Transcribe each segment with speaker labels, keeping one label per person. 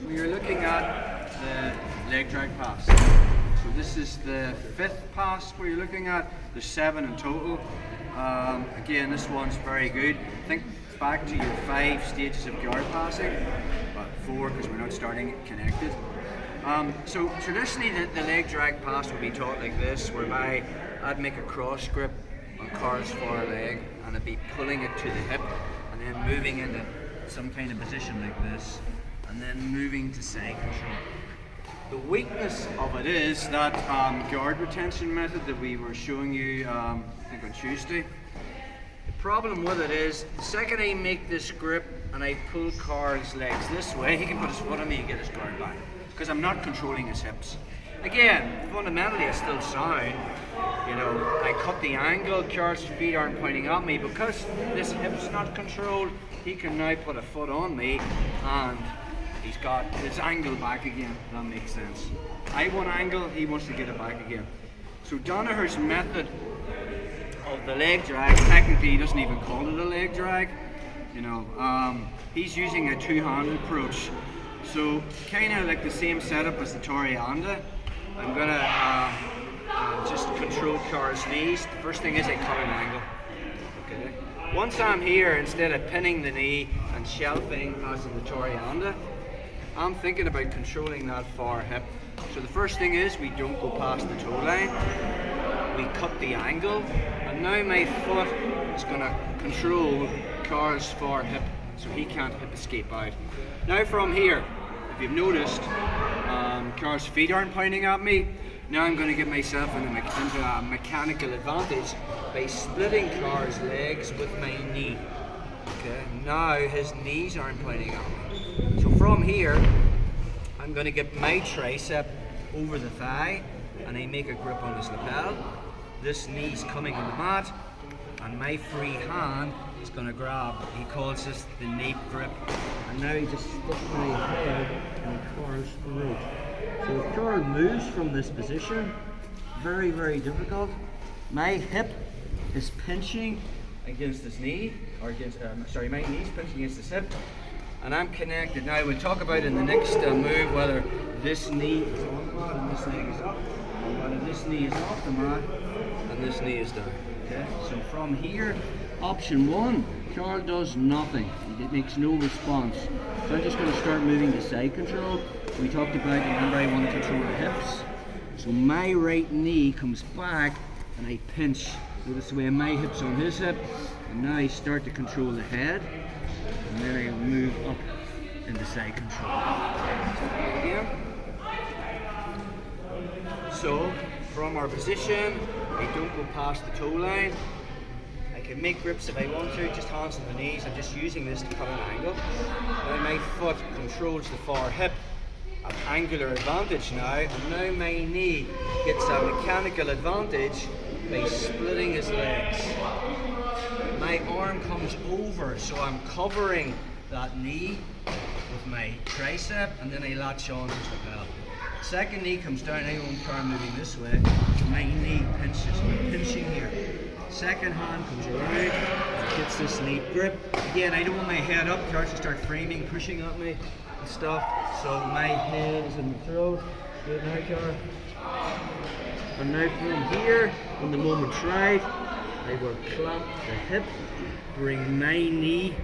Speaker 1: we are looking at the leg drag pass. So this is the 5th pass we're looking at. There's 7 in total. Again, this one's very good. Think back to your 5 stages of guard passing, but 4 because we're not starting it connected. So traditionally the leg drag pass would be taught like this, whereby I'd make a cross grip on Carl's far leg and I'd be pulling it to the hip and then moving into some kind of position like this and then moving to side control. The weakness of it is that guard retention method that we were showing you I think on Tuesday. The problem with it is, the second I make this grip and I pull Carl's legs this way, he can put his foot on me and get his guard back, because I'm not controlling his hips. Again, fundamentally it's still sound. You know, I cut the angle, Carl's feet aren't pointing at me. Because this hip's not controlled, he can now put a foot on me and he's got his angle back again. That makes sense. I want angle, he wants to get it back again. So Danaher's method of the leg drag, technically he doesn't even call it a leg drag. You know, he's using a two-handed approach. So kind of like the same setup as the Torianda. I'm gonna just control Carl's knees. The first thing is I cut an angle. Okay. Once I'm here, instead of pinning the knee and shelving as in the Torianda, I'm thinking about controlling that far hip. So the first thing is we don't go past the toe line. We cut the angle, and now my foot is gonna control Carl's far hip, so he can't hip escape out. Now from here, if you've noticed, Carl's feet aren't pointing at me. Now I'm going to get myself into a mechanical advantage by splitting Carl's legs with my knee. Okay. Now his knees aren't pointing at me. So from here, I'm going to get my tricep over the thigh and I make a grip on his lapel. This knee's coming on the mat and my free hand is going to grab. He calls this the nape grip. And now he just sticks my head in Carl's throat. So if Carl moves from this position, very, very difficult. My hip is pinching against his knee, or against, my knee's pinching against his hip, and I'm connected. Now we'll talk about in the next move whether this knee is on the mat and this leg is up, or whether this knee is off the mat and this knee is down. Okay? So from here, option 1, Carl does nothing. It makes no response. So I'm just going to start moving to side control. We talked about, remember, I want to control the hips. So my right knee comes back and I pinch. Notice the way my hip's on his hip. And now I start to control the head. And then I move up into side control. Again. So from our position, I don't go past the toe line. I can make grips if I want to, just hands on the knees. I'm just using this to cut an angle. Now my foot controls the far hip. An angular advantage now, and now my knee gets a mechanical advantage by splitting his legs. My arm comes over, so I'm covering that knee with my tricep, and then I latch on to the lapel. Second knee comes down, I won't try moving this way. My knee pinches, I'm pinching here. Second hand comes around, gets this knee grip. Again, I don't want my head up, starts to start framing, pushing at me and stuff. So my head is in the throat. Good now, Carl. And now from here, on the moment right, I will clamp the hip, bring my knee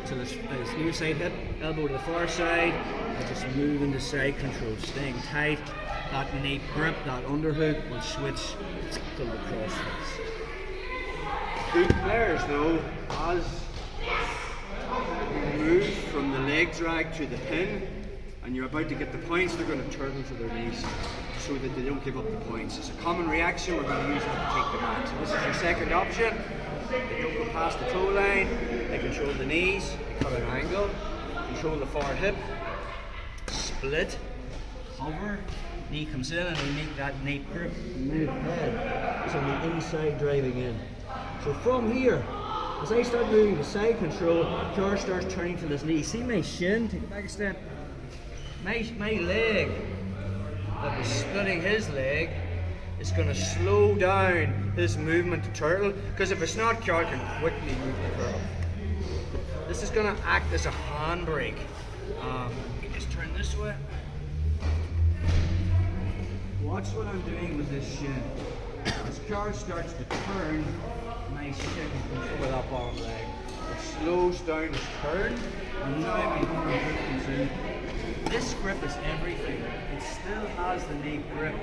Speaker 1: to this near side hip, elbow to the far side, and just move into side control, staying tight. That nape grip, that underhook will switch to the crossface. Good players though, as you move from the leg drag to the pin and you're about to get the points, they're going to turn to their knees so that they don't give up the points. It's a common reaction, we're going to use it to take them out. So this is your second option. They don't go past the toe line, they control the knees, they cut an angle, control the far hip, split, hover, knee comes in and they make that nape grip, move head. It's on the inside driving in. So from here, as I start moving to side control, Carl starts turning to this knee. See my shin? Take it back a step. My leg that was splitting his leg is going to slow down his movement to turtle, because if it's not, Carl can quickly move the turtle. This is going to act as a handbrake. You just turn this this way. Watch what I'm doing with this shin. As car starts to turn, my shin comes over that bottom leg. It slows down its turn, and now my underhook comes in. This grip is everything. It still has the knee grip.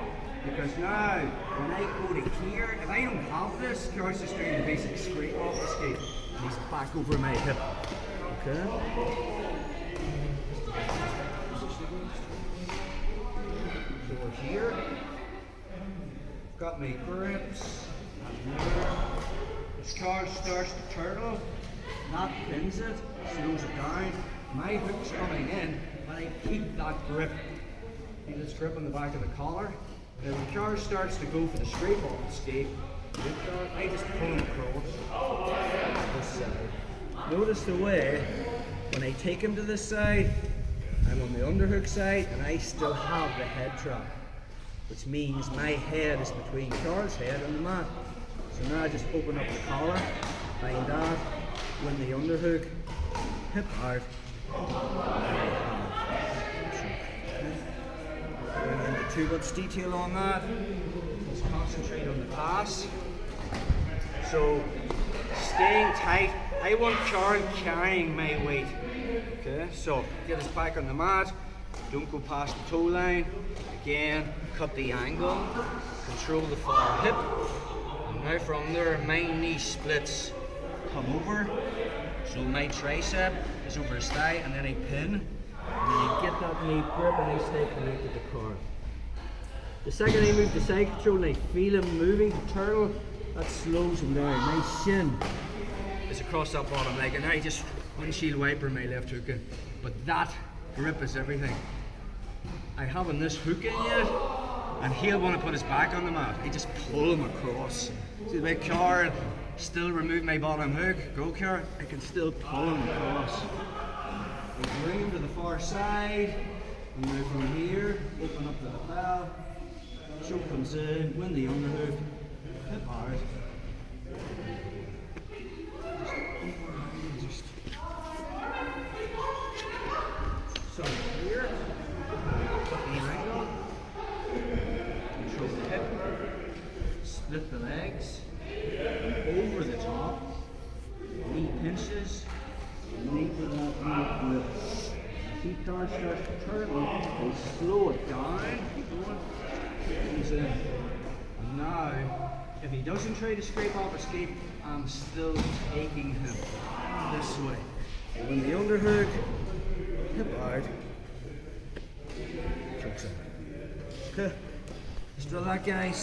Speaker 1: Because now, when I go to here, if I don't have this, Car's just doing the basic scrape off the skate. And he's back over my hip. Okay? So we're here. Got my grips. This car starts to turtle. That pins it, slows it down. My hook's coming in, but I keep that grip. Keep this grip on the back of the collar. Now when the car starts to go for the scrape off the skate, I just pull him across this side. Notice the way, when I take him to this side, I'm on the underhook side and I still have the head trap, which means my head is between Car's head and the mat. So now I just open up the collar, find that, win the underhook, hip out, too much detail on that. Let's concentrate on the pass. So, staying tight. I want Karen carrying my weight. Okay, so get us back on the mat. Don't go past the toe line. Again, cut the angle. Control the far hip. And now from there, my knee splits. Come over. So my tricep is over his thigh, and then I pin. And then I get that knee grip and I stay connected to the car. The second I move the side control and I feel him moving to turtle, that slows him down. My shin is across that bottom leg, and I just windshield wiper my left hook in. But that grip is everything. I haven't this hook in yet, and he'll want to put his back on the mat. I just pull him across. See my car, still remove my bottom hook. Go car, I can still pull him across. I bring him to the far side, and now from here, open up the lapel. Choke comes in, win the underhook, hip hard. So here, put the angle, control the hip, split the legs, over the top, knee pinches, knee to that knee grip. See car starts to turtle, they slow it down, keep going. And now, if he doesn't try to scrape off a skate, I'm still taking him this way. When the underhook, hip hard, chokes out. Okay, let's drill that, guys.